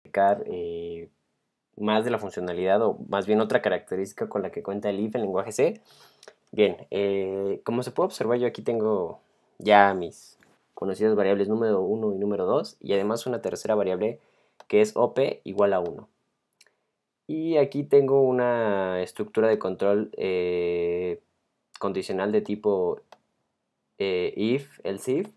explicar más de la funcionalidad, o más bien otra característica con la que cuenta el if en lenguaje C. Bien, como se puede observar, yo aquí tengo ya mis conocidas variables número 1 y número 2, y además una tercera variable que es op igual a 1. Y aquí tengo una estructura de control condicional de tipo if, else if.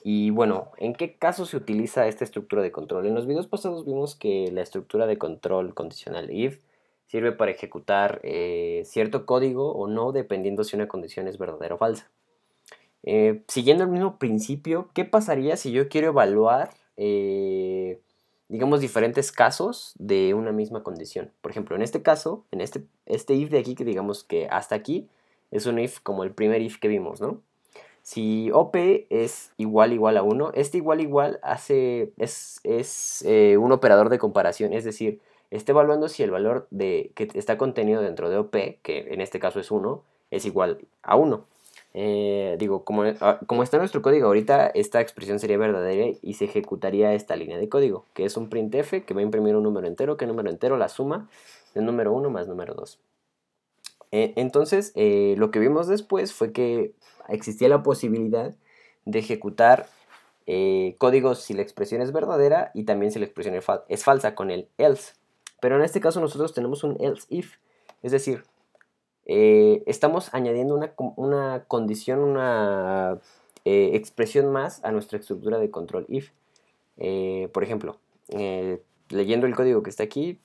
Y bueno, ¿en qué caso se utiliza esta estructura de control? En los videos pasados vimos que la estructura de control condicional if sirve para ejecutar cierto código o no, dependiendo si una condición es verdadera o falsa. Siguiendo el mismo principio, ¿qué pasaría si yo quiero evaluar, digamos, diferentes casos de una misma condición? Por ejemplo, en este caso, en este if de aquí, que digamos que hasta aquí es un if como el primer if que vimos, ¿no? Si OP es igual a 1, este igual es un operador de comparación, es decir, está evaluando si el valor que está contenido dentro de OP, que en este caso es 1, es igual a 1. Digo, como está nuestro código ahorita, esta expresión sería verdadera y se ejecutaría esta línea de código, que es un printf que va a imprimir un número entero, que número entero la suma de número 1 más número 2. Entonces, lo que vimos después fue que existía la posibilidad de ejecutar códigos si la expresión es verdadera y también si la expresión es falsa con el else. Pero en este caso nosotros tenemos un else if, es decir, estamos añadiendo una condición, una expresión más a nuestra estructura de control if. Por ejemplo, leyendo el código que está aquí,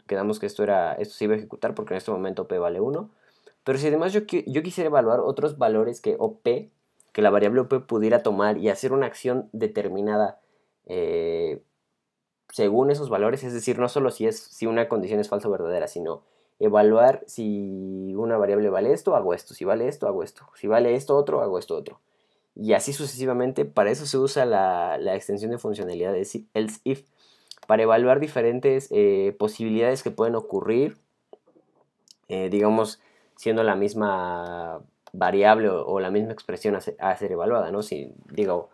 quedamos que esto se iba a ejecutar porque en este momento p vale 1. Pero si además yo quisiera evaluar otros valores que op, que la variable op pudiera tomar y hacer una acción determinada según esos valores, es decir, no solo si una condición es falsa o verdadera, sino evaluar si una variable vale esto, hago esto, si vale esto, hago esto, si vale esto otro, hago esto otro. Y así sucesivamente. Para eso se usa la extensión de funcionalidad de else if, para evaluar diferentes posibilidades que pueden ocurrir, digamos, siendo la misma variable o la misma expresión a ser evaluada, ¿no? Si, digo,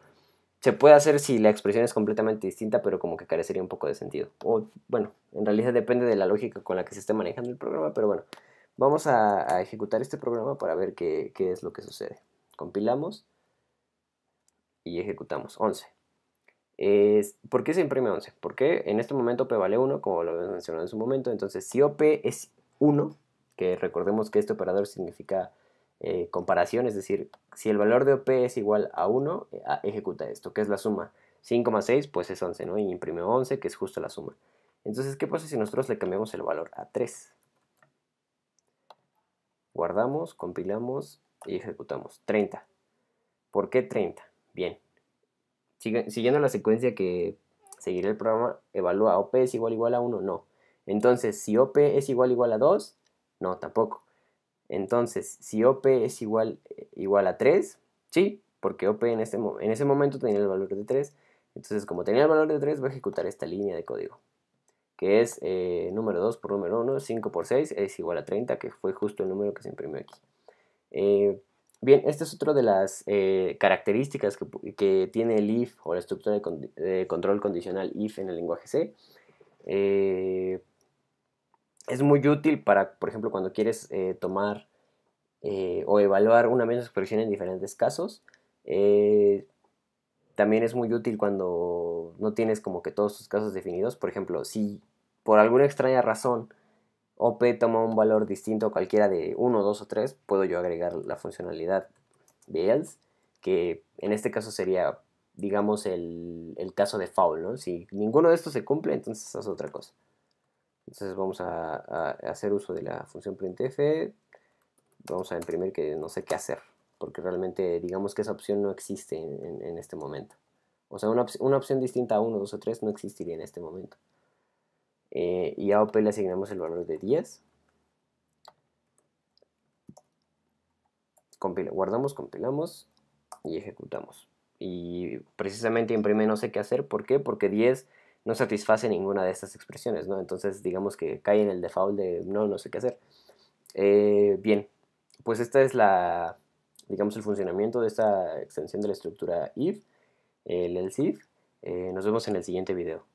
se puede hacer si la expresión es completamente distinta, pero como que carecería un poco de sentido. O, bueno, en realidad depende de la lógica con la que se esté manejando el programa, pero bueno, vamos a ejecutar este programa para ver qué es lo que sucede. Compilamos y ejecutamos 11. ¿Por qué se imprime 11? Porque en este momento P vale 1, como lo habíamos mencionado en su momento. Entonces, si OP es 1, que recordemos que este operador significa comparación, es decir, si el valor de OP es igual a 1, ejecuta esto, que es la suma. 5 más 6, pues es 11, ¿no? Y imprime 11, que es justo la suma. Entonces, ¿qué pasa si nosotros le cambiamos el valor a 3? Guardamos, compilamos y ejecutamos. 30. ¿Por qué 30? Bien. Siguiendo la secuencia que seguirá el programa, evalúa OP es igual a 1, no. Entonces, si OP es igual a 2, no, tampoco. Entonces, si OP es igual a 3, sí, porque OP en ese momento tenía el valor de 3. Entonces, como tenía el valor de 3, va a ejecutar esta línea de código, que es número 2 por número 1, 5 por 6 es igual a 30, que fue justo el número que se imprimió aquí. Bien, esta es otra de las características que tiene el if, o la estructura de control condicional if en el lenguaje C. Es muy útil para, por ejemplo, cuando quieres tomar o evaluar una misma expresión en diferentes casos. También es muy útil cuando no tienes como que todos tus casos definidos. Por ejemplo, si por alguna extraña razón OP toma un valor distinto a cualquiera de 1, 2 o 3, puedo yo agregar la funcionalidad de else, que en este caso sería, digamos, el caso de foul, ¿no? Si ninguno de estos se cumple, entonces es otra cosa. Entonces vamos a hacer uso de la función printf, vamos a imprimir que no sé qué hacer, porque realmente digamos que esa opción no existe en este momento. O sea, una opción distinta a 1, 2 o 3 no existiría en este momento. Y a OP le asignamos el valor de 10. Guardamos, compilamos y ejecutamos. Y precisamente imprime no sé qué hacer. ¿Por qué? Porque 10 no satisface ninguna de estas expresiones, ¿no? Entonces digamos que cae en el default de no sé qué hacer. Bien, pues esta es digamos, el funcionamiento de esta extensión de la estructura if, el else if. Nos vemos en el siguiente video.